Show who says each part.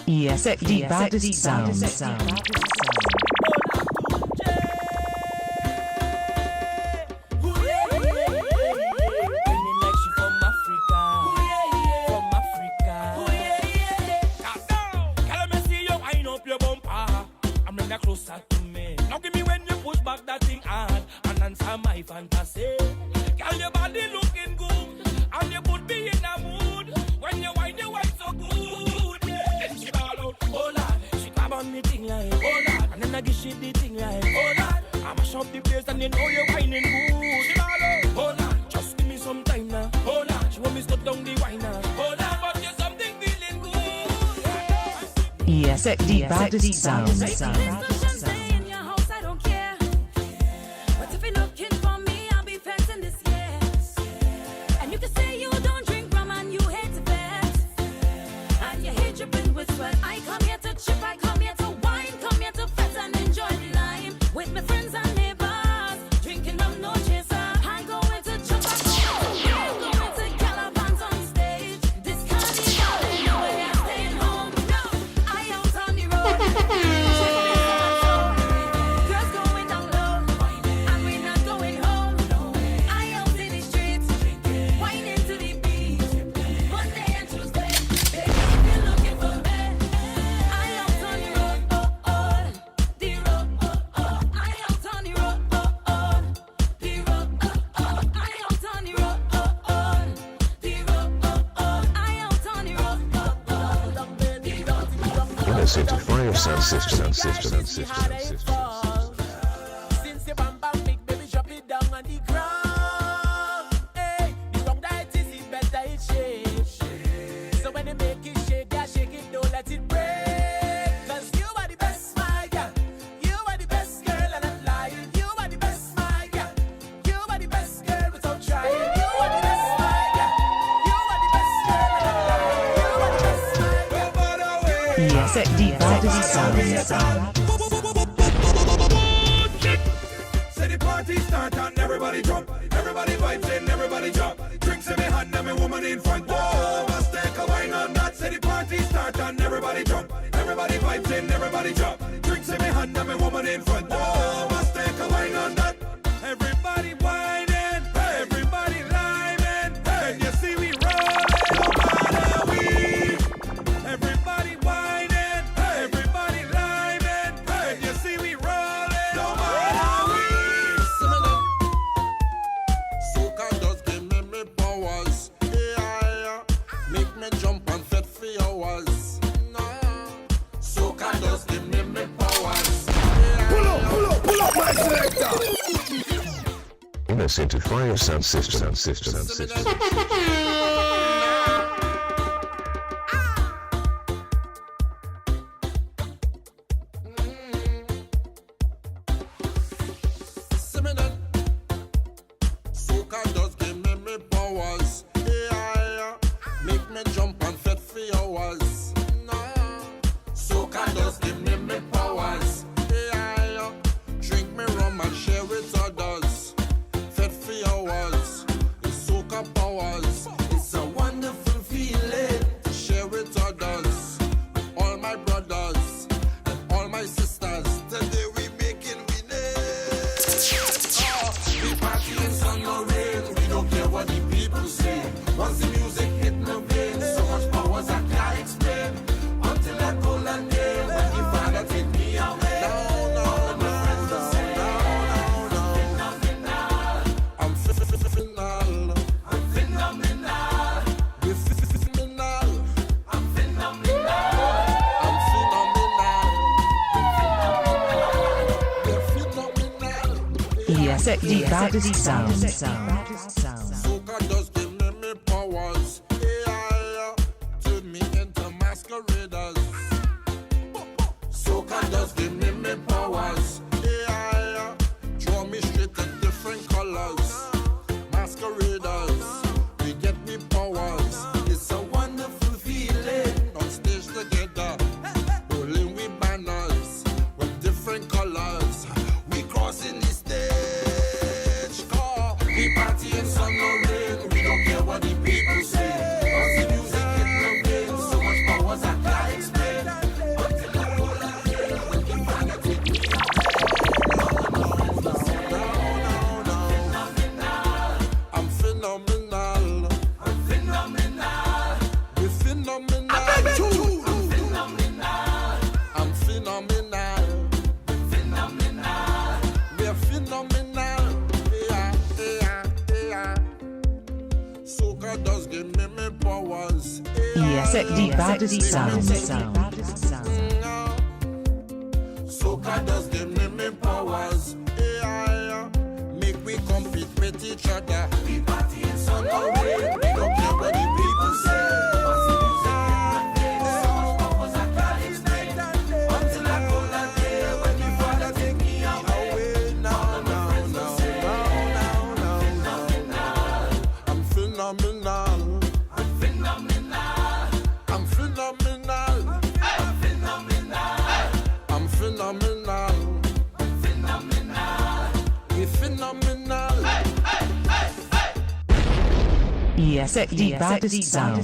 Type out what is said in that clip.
Speaker 1: Yes, the baddest sound.
Speaker 2: Closer to me. Now give me when you push back that thing hard and answer my fantasy. Girl, your body looking good and you put me in a mood. When you whine so good. Then she ball out, oh Lord. She grab on me thing like, oh Lord. And then I give she the thing like, oh Lord. I mash up the place and you know you're whining good. She ball out, oh Lord. Just give me some time now, oh Lord. She want me stop down the wine now, oh Lord. But you something feeling good.
Speaker 1: Yes, the baddest sound.
Speaker 3: Sainte, fire your sound system.
Speaker 2: Since you bam bam big baby drop it down on the ground. Hey, the wrong that is better it shake. So when they make it shake, yeah, shake it, don't let it break. Cause you are the best, my girl. You are the best girl and I'm lying. You are the best, my girl. You are the best girl without trying. You are the best, my girl. You are the best girl and I'm lying. You are the best, my girl.
Speaker 1: Yes, the baddest sound.
Speaker 4: Say the party start and everybody jump. Everybody vibes in, everybody jump. Drinks in my hand and my woman in front. Oh, must take a wine on that. Say the party start and everybody jump. Everybody vibes in, everybody jump. Drinks in my hand and my woman in front. Oh, must take a wine on that. Everybody whining, everybody liming. Can you see we rolling? No matter we. Everybody whining, everybody liming. Can you see we rolling? No matter we.
Speaker 5: Soca does give me powers. Yeah, make me jump and fit for hours. Nah. Soca does give me powers. Yeah.
Speaker 4: Pull up, my selector.
Speaker 3: Sainte, fire your sound system.
Speaker 5: Soca does give me powers. Yeah, make me jump and fit for hours. Nah. Soca does give me powers. Yeah, drink me rum and share with others. Fit for hours. It's soca powers. It's a wonderful feeling to share with others. All my brothers and all my sisters. Today we making winners. We party in sun or rain. We don't care what the people say. Once the music hit my veins, so much powers I can't explain. Until I call a name, when the Father take me away. All of my friends will say, I'm phenomenal. I'm phenomenal. We're phenomenal. I'm phenomenal. We're phenomenal.
Speaker 1: Yes, the baddest sound.
Speaker 5: Soca does give me powers. Yeah, turn me into masqueraders. Soca does give me powers. Yeah, draw me straight to different colors. Masqueraders, we get me powers. It's a wonderful feeling on stage together, rolling with banners with different colors. We crossing the stage. We party in sun or rain. We don't care what the people say. Once the music hit the veins, so much powers I can't explain.
Speaker 1: Yes, the baddest sound.
Speaker 5: Soca does give me powers. Yeah, make we compete with each other. We party in some way. We don't care what the people say. Until I go that day when the Father take me away. Now. I'm phenomenal. We're phenomenal.
Speaker 1: Yes, the baddest sound.